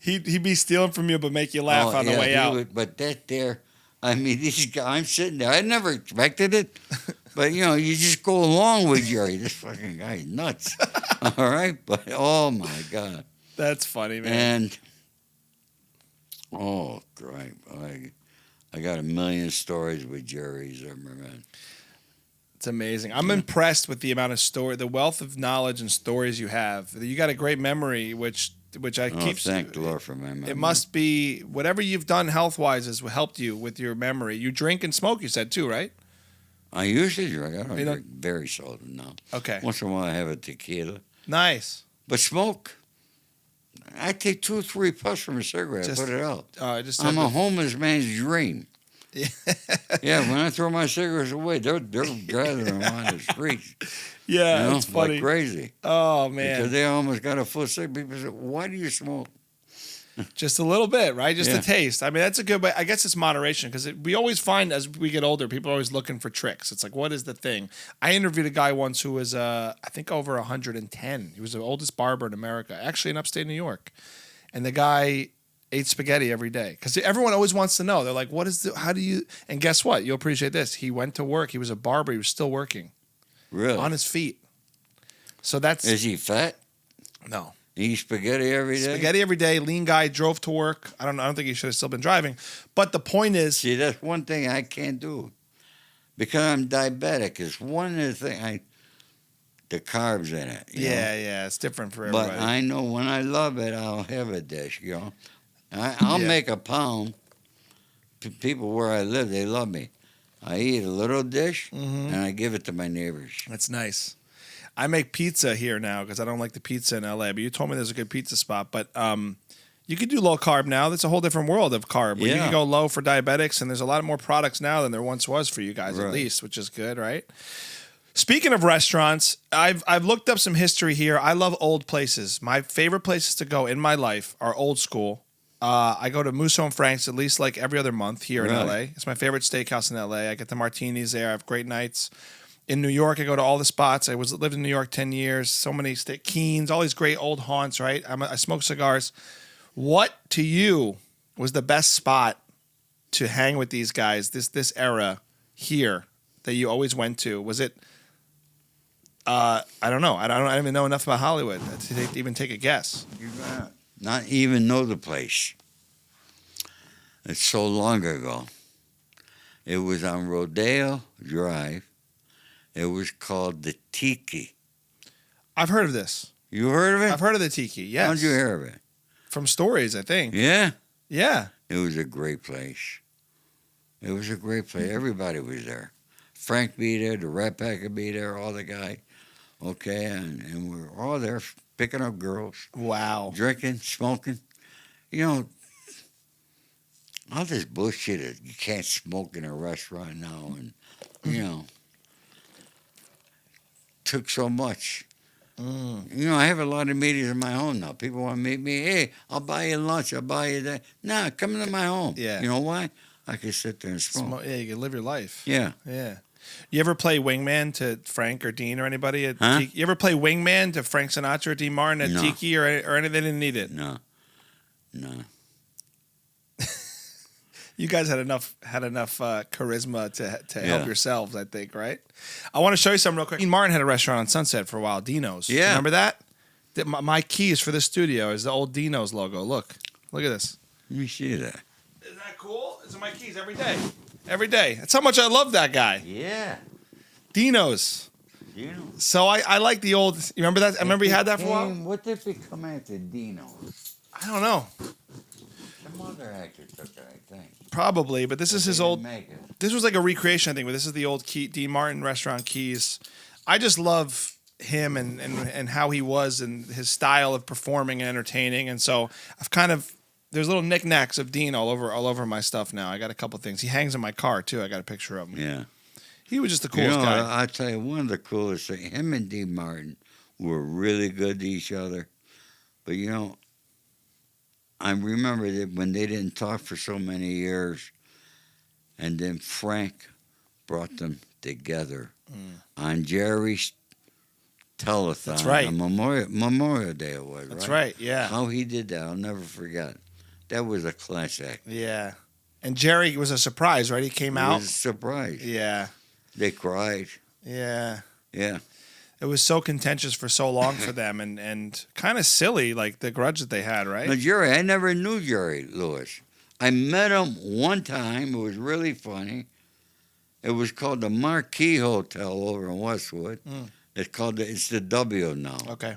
He'd be stealing from you, but make you laugh on the way out. But these guys, I'm sitting there. I never expected it. But, you just go along with Jerry. This fucking guy's nuts. All right? But, oh, my God. That's funny, man. And, oh, great. I got a million stories with Jerry Zimmerman. It's amazing. I'm impressed with the amount of the wealth of knowledge and stories you have. You got a great memory, which I keep. Thank the Lord for my memory. It must be whatever you've done health-wise has helped you with your memory. You drink and smoke, you said too, right? I usually drink. I don't drink very seldom now. Okay. Once in a while I have a tequila. Nice. But smoke. I take 2 or 3 puffs from a cigarette. I put it out. I'm a homeless man's dream. Yeah, when I throw my cigarettes away, they're gathering them on the streets. Yeah, that's funny. Like crazy. Oh, man. Because they almost got a full cigarette. People say, why do you smoke? Just a little bit, right? Just a taste. I mean, that's a good way. I guess it's moderation because we always find as we get older, people are always looking for tricks. It's like, what is the thing? I interviewed a guy once who was, I think, over 110. He was the oldest barber in America, actually in upstate New York. And the guy ate spaghetti every day because everyone always wants to know. They're like, how do you, and guess what? You'll appreciate this. He went to work. He was a barber. He was still working. Really? On his feet. So that's. Is he fat? No. Eat spaghetti every day? Spaghetti every day. Lean guy, drove to work. I don't think he should have still been driving. But the point is... See, that's one thing I can't do. Because I'm diabetic. It's one of the things the carbs in it. You know? Yeah, it's different for everybody. But I know when I love it, I'll have a dish. You know, I'll make a pound. People where I live, they love me. I eat a little dish and I give it to my neighbors. That's nice. I make pizza here now because I don't like the pizza in LA. But you told me there's a good pizza spot. But you could do low carb now. That's a whole different world of carb. Where you can go low for diabetics, and there's a lot more products now than there once was for you guys, at least, which is good, right? Speaking of restaurants, I've looked up some history here. I love old places. My favorite places to go in my life are old school. I go to Musso and Frank's at least like every other month here in LA. It's my favorite steakhouse in LA. I get the martinis there. I have great nights. In New York, I go to all the spots. I lived in New York 10 years. So many Keen's, all these great old haunts, right? I smoke cigars. What to you was the best spot to hang with these guys this era here that you always went to? Was it? I don't know. I don't even know enough about Hollywood to even take a guess. You're gonna not even know the place. It's so long ago. It was on Rodeo Drive. It was called the Tiki. I've heard of this. You heard of it? I've heard of the Tiki. Yes. How'd you hear of it? From stories, I think. Yeah. Yeah. It was a great place. It was a great place. Everybody was there. Frank be there, the Rat Pack would be there, all the guys. Okay, and we were all there picking up girls. Wow. Drinking, smoking. You know, all this bullshit that you can't smoke in a restaurant now, and, you know, took so much. You know, I have a lot of meetings in my home now. People want to meet me. Hey, I'll buy you lunch. I'll buy you that. Nah, come into my home. Yeah. You know why? I can sit there and smoke. Yeah, you can live your life. Yeah. Yeah. You ever play wingman to Frank or Dean or anybody at Huh? Tiki? You ever play wingman to Frank Sinatra or Dean Martin at No. Tiki or anything? They didn't need it. No. You guys had enough charisma to help Yeah. yourselves, I think, right? I want to show you something real quick. Dean Martin had a restaurant on Sunset for a while, Dino's. Yeah. Remember that? My keys for the studio is the old Dino's logo. Look at this. Let me see that. Isn't that cool? These are my keys every day. Every day. That's how much I love that guy. Yeah. Dino's. Dino. So I like the old. You remember that? I remember you had that for a while. What did it come after Dino? I don't know. Some other actor took it, I think. Probably, but this is his They old. didn't make it. This was like a recreation, I think, but this is the old Dean Martin restaurant keys. I just love him and how he was and his style of performing and entertaining. And so I've kind of there's little knickknacks of Dean all over my stuff now. I got a couple things. He hangs in my car too. I got a picture of him. Yeah. He was just the coolest guy. I tell you, one of the coolest things, him and Dean Martin were really good to each other. But, you know, I remember that when they didn't talk for so many years, and then Frank brought them together on Jerry's telethon. That's right. On Memorial Day it was, That's right? right. Yeah. How he did that, I'll never forget. That was a class act. Yeah. And Jerry was a surprise, right? He came It out. was a surprise. Yeah. They cried. Yeah. Yeah. It was so contentious for so long for them and kind of silly, like the grudge that they had, right? Now, Jerry, I never knew Jerry Lewis. I met him one time. It was really funny. It was called the Marquis Hotel over in Westwood. It's the W now. Okay.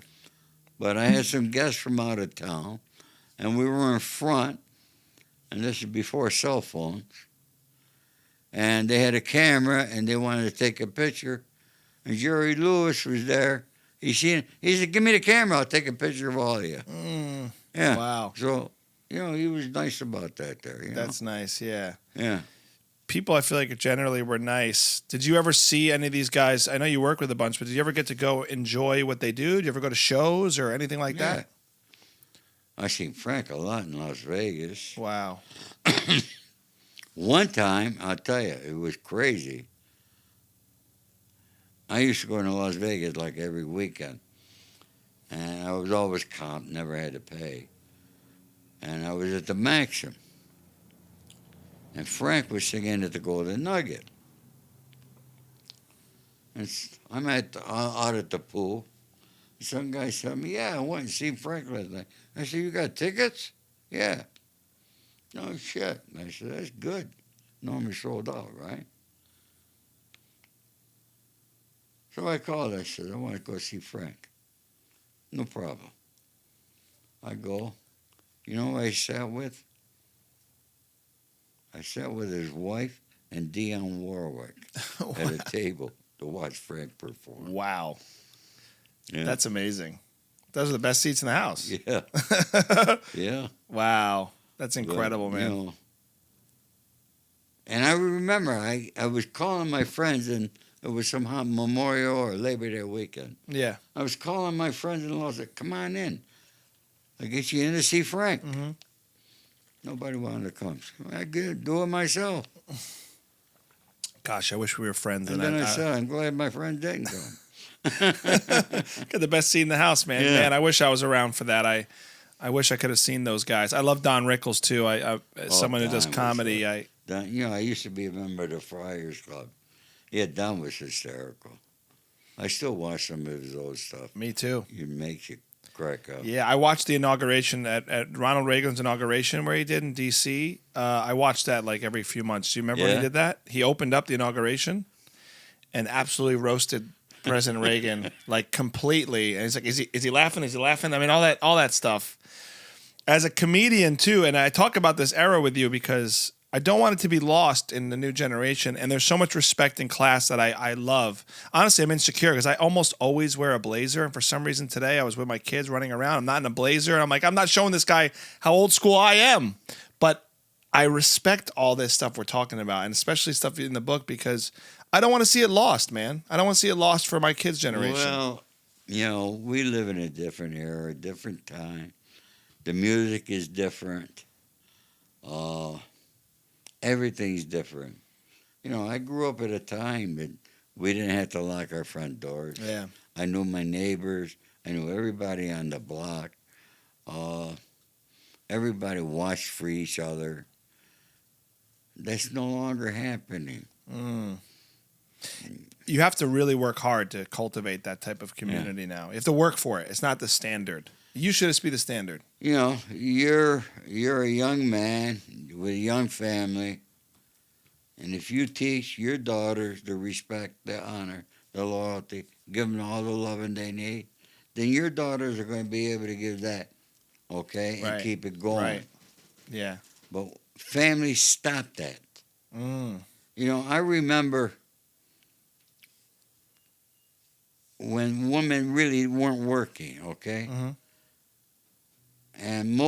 But I had some guests from out of town, and we were in front, and this is before cell phones, and they had a camera, and they wanted to take a picture, and Jerry Lewis was there. He said, give me the camera, I'll take a picture of all of you. Yeah. Wow. So, you know, he was nice about that there. That's nice, yeah. Yeah. People, I feel like, generally were nice. Did you ever see any of these guys? I know you work with a bunch, but did you ever get to go enjoy what they do? Did you ever go to shows or anything like that? I seen Frank a lot in Las Vegas. Wow. One time, I'll tell you, it was crazy. I used to go into Las Vegas like every weekend. And I was always comped, never had to pay. And I was at the Maxim. And Frank was singing at the Golden Nugget. And I'm out at the pool. Some guy said to me, yeah, I went and see Frank last night. I said, you got tickets? Yeah. No shit. I said, that's good. Normally sold out, right? So I called. I said, I want to go see Frank. No problem. I go. You know who I sat with? I sat with his wife and Dionne Warwick at a table to watch Frank perform. Wow. Yeah. That's amazing. Those are the best seats in the house. Yeah. Yeah. Wow. That's incredible, But, man. You know, and I remember I was calling my friends, and it was somehow Memorial or Labor Day weekend. Yeah. I was calling my friends-in-law, said, come on in. I'll get you in to see Frank. Mm-hmm. Nobody wanted to come. So I could do it myself. Gosh, I wish we were friends. And then I said, I'm glad my friend didn't come. Got the best seat in the house, man. Yeah. Man, I wish I was around for that. I wish I could have seen those guys. I love Don Rickles too. Someone who does Don was comedy. Don, you know, I used to be a member of the Friars Club. Yeah, Don was hysterical. I still watch some of his old stuff. Me too. It makes you crack up. Yeah, I watched the inauguration at Ronald Reagan's inauguration where he did in D.C. I watched that like every few months. Do you remember when Yeah. he did that? He opened up the inauguration and absolutely roasted President Reagan like completely. And he's like, is he laughing? Is he laughing? I mean, all that stuff. As a comedian too, and I talk about this era with you because I don't want it to be lost in the new generation. And there's so much respect in class that I love. Honestly, I'm insecure because I almost always wear a blazer. And for some reason today, I was with my kids running around. I'm not in a blazer. I'm like, I'm not showing this guy how old school I am. But I respect all this stuff we're talking about, and especially stuff in the book, because I don't want to see it lost, man. I don't want to see it lost for my kids' generation. Well, you know, we live in a different era, a different time. The music is different. Everything's different. You know, I grew up at a time that we didn't have to lock our front doors. Yeah. I knew my neighbors. I knew everybody on the block. Everybody watched for each other. That's no longer happening. Mm. You have to really work hard to cultivate that type of community now. You have to work for it. It's not the standard. You should just be the standard. You know, you're a young man with a young family, and if you teach your daughters the respect, the honor, the loyalty, give them all the loving they need, then your daughters are going to be able to give that, okay, and keep it going. Right. Yeah. But families stop that. Mm. You know, I remember when women really weren't working, okay? Mm-hmm. And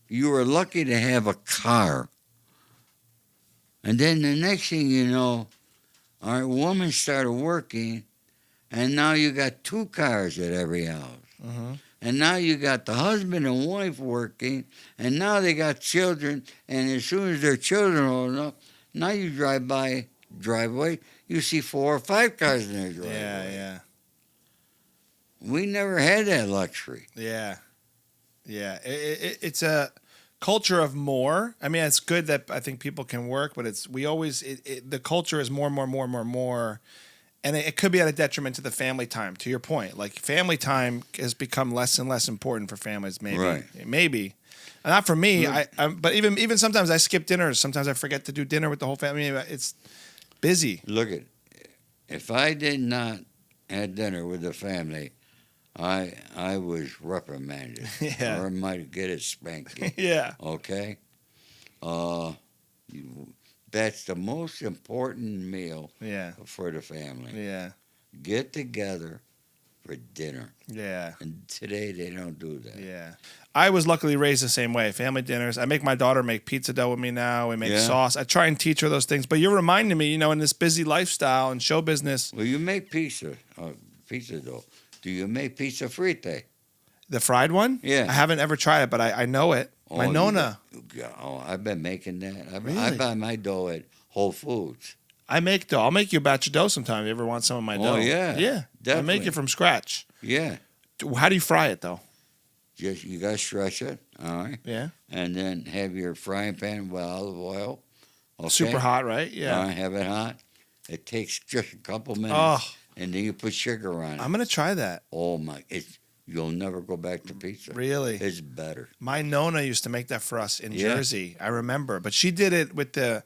you were lucky to have a car. And then the next thing you know, our woman started working, and now you got 2 cars at every house. Mm-hmm. And now you got the husband and wife working, and now they got children, and as soon as their children are old enough, now you drive by driveway, you see 4 or 5 cars in their driveway. Yeah. We never had that luxury. Yeah. It's a culture of more. I mean, it's good that I think people can work, but the culture is more. And it could be at a detriment to the family time, to your point. Like, family time has become less and less important for families, maybe. Right. Maybe. Not for me, Look, but even sometimes I skip dinners. Sometimes I forget to do dinner with the whole family. It's busy. Look if I did not have dinner with the family, I was reprimanded. Yeah. Or I might get a spanking. Yeah. Okay? That's the most important meal Yeah. for the family. Yeah. Get together for dinner. Yeah. And today they don't do that. Yeah. I was luckily raised the same way. Family dinners. I make my daughter make pizza dough with me now. We make sauce. I try and teach her those things. But you're reminding me, in this busy lifestyle and show business. Well, you make pizza dough. Do you make pizza frite? The fried one? Yeah. I haven't ever tried it, but I know it. My Nona. I've been making that. Really? I buy my dough at Whole Foods. I make dough. I'll make you a batch of dough sometime if you ever want some of my dough. Oh, yeah. Yeah. Definitely. I make it from scratch. Yeah. How do you fry it, though? You got to stretch it, all right? Yeah. And then have your frying pan with olive oil. Okay? Super hot, right? Yeah. All right, have it hot. It takes just a couple minutes. Oh. And then you put sugar on it. I'm going to try that. Oh, my. You'll never go back to pizza. Really? It's better. My Nona used to make that for us in Jersey. I remember. But she did it with the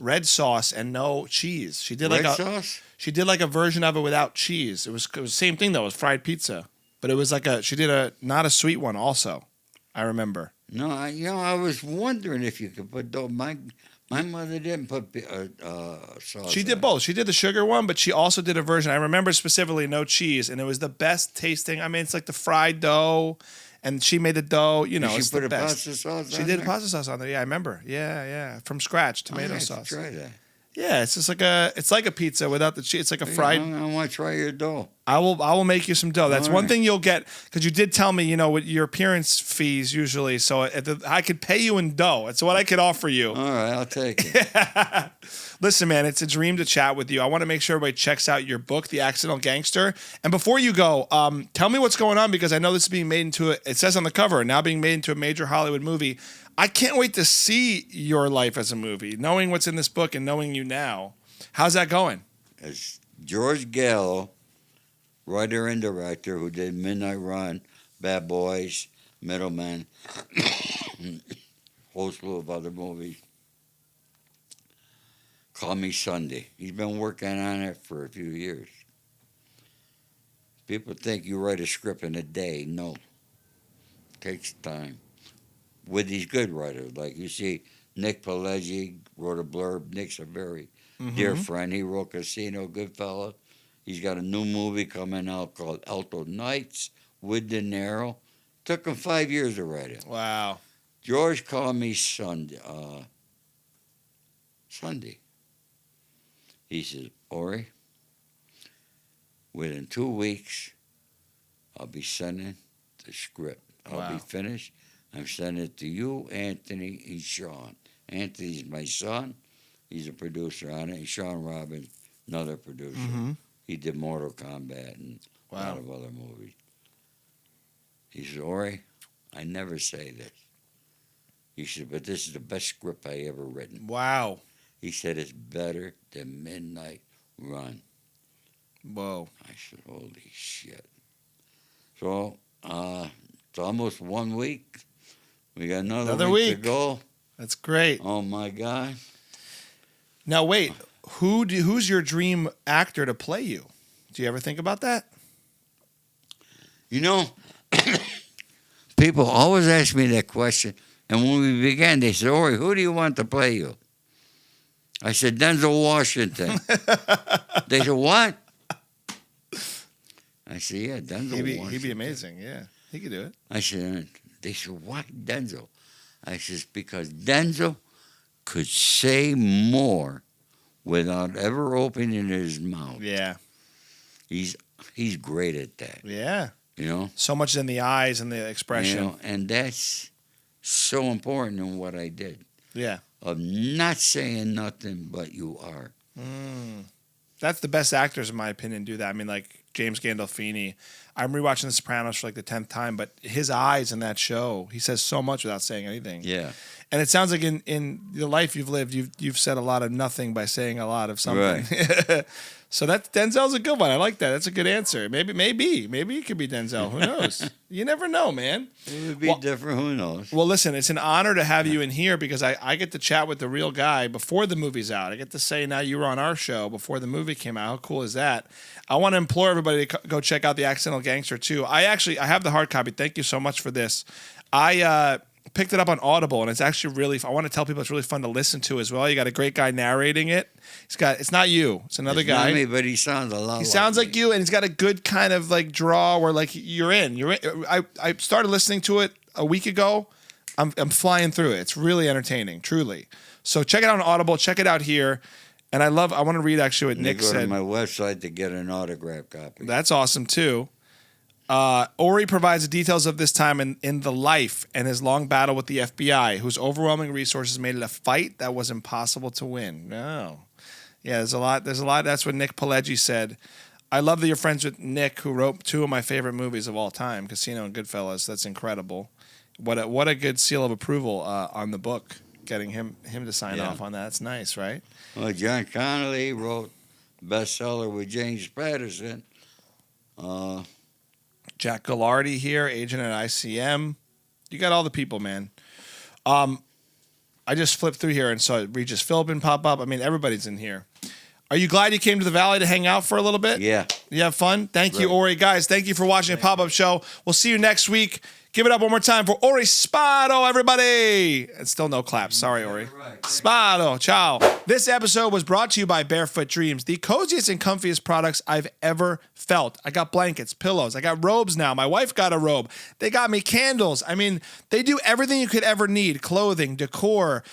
red sauce and no cheese. She did Red like a sauce? she did like a version of it without cheese. It was the same thing though. It was fried pizza, but it was like she did a not a sweet one also. I remember. No, I was wondering if you could put my mother didn't put sauce. She did on. both. She did the sugar one, but she also did a version. I remember specifically no cheese, and it was the best tasting. I mean, it's like the fried dough, and she made the dough. You know, Did it's she put the a best. pasta sauce She on did there? pasta sauce on there. Yeah, I remember. Yeah, from scratch, I tomato have to sauce. try that. Yeah, it's just like a pizza without the cheese. It's like a fried. I want to try your dough. I will make you some dough. That's All one right. thing you'll get because you did tell me, with your appearance fees usually. So I could pay you in dough. It's what I could offer you. All right, I'll take it. Listen, man, it's a dream to chat with you. I want to make sure everybody checks out your book, The Accidental Gangster. And before you go, tell me what's going on because I know this is being made into it says on the cover, now being made into a major Hollywood movie. I can't wait to see your life as a movie, knowing what's in this book and knowing you now. How's that going? It's George Gallo, writer and director, who did Midnight Run, Bad Boys, Middlemen, whole slew of other movies. Call Me Sunday. He's been working on it for a few years. People think you write a script in a day. No. It takes time. With these good writers, like you see, Nick Pileggi wrote a blurb. Nick's a very dear friend. He wrote Casino, Goodfellas. He's got a new movie coming out called Alto Nights with De Niro. Took him 5 years to write it. Wow. George called me Sunday. He says, Ori, within 2 weeks, I'll be sending the script. I'll be finished. I'm sending it to you, Anthony, and Sean. Anthony's my son. He's a producer on it. And Sean Robbins, another producer. Mm-hmm. He did Mortal Kombat and a lot of other movies. He said, Ori, I never say this. He said, but this is the best script I ever written. Wow. He said, it's better than Midnight Run. Whoa. I said, holy shit. So, it's almost 1 week. We got another week to go. That's great. Oh, my God. Now, wait. Who's your dream actor to play you? Do you ever think about that? You know, people always ask me that question. And when we began, they said, Ori, who do you want to play you? I said, Denzel Washington. They said, what? I said, yeah, Denzel Washington. He'd be amazing. Yeah, he could do it. I said, they said, why Denzel? I said, because Denzel could say more without ever opening his mouth. Yeah. He's great at that. Yeah. You know? So much in the eyes and the expression. And that's so important in what I did. Yeah. Of not saying nothing, but you are. That's the best actors, in my opinion, do that. I mean, like James Gandolfini. I'm rewatching The Sopranos for like the 10th time, but his eyes in that show, he says so much without saying anything. Yeah. And it sounds like in the life you've lived, you've said a lot of nothing by saying a lot of something. Right. So Denzel's a good one. I like that. That's a good answer. Maybe it could be Denzel. Who knows? You never know, man. It would be different. Who knows? Well, listen, it's an honor to have you in here because I get to chat with the real guy before the movie's out. I get to say now you were on our show before the movie came out. How cool is that? I want to implore everybody to go check out The Accidental Gangster too. I have the hard copy. Thank you so much for this. I picked it up on Audible, and it's actually I want to tell people it's really fun to listen to as well. You got a great guy narrating it. It's not you. It's another guy. Not me, but he sounds a lot He sounds like you, and he's got a good kind of like draw where like you're in. I started listening to it a week ago. I'm flying through it. It's really entertaining, truly. So check it out on Audible. Check it out here. And I want to read actually what Nick go said. to my website to get an autograph copy. That's awesome too. Ori provides the details of this time in the life and his long battle with the FBI, whose overwhelming resources made it a fight that was impossible to win. No. Yeah, there's a lot. That's what Nick Pileggi said. I love that you're friends with Nick, who wrote two of my favorite movies of all time, Casino and Goodfellas. That's incredible. What a good seal of approval on the book, getting him to sign off on that. That's nice, right? Well, John Connolly wrote bestseller with James Patterson. Jack Gallardi here, agent at ICM. You got all the people, man. I I just flipped through here and saw Regis Philbin pop up. I mean, everybody's in here. Are you glad you came to the Valley to hang out for a little bit? Yeah. You have fun? Thank you, Ori. Guys, thank you for watching the Pop-Up Show. We'll see you next week. Give it up one more time for Ori Spado, everybody. And still no claps. Sorry, Ori. Spado. Ciao. This episode was brought to you by Barefoot Dreams, the coziest and comfiest products I've ever felt. I got blankets, pillows. I got robes now. My wife got a robe. They got me candles. I mean, they do everything you could ever need. Clothing, decor,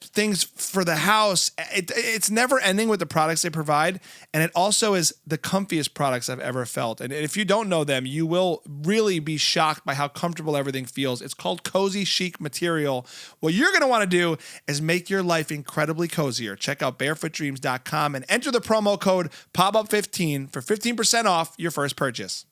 things for the house. It's never ending with the products they provide. And it also is the comfiest products I've ever felt. And if you don't know them, you will really be shocked by how comfortable everything feels. It's called Cozy Chic Material. What you're going to want to do is make your life incredibly cozier. Check out barefootdreams.com and enter the promo code POPUP15 for 15% off your first purchase.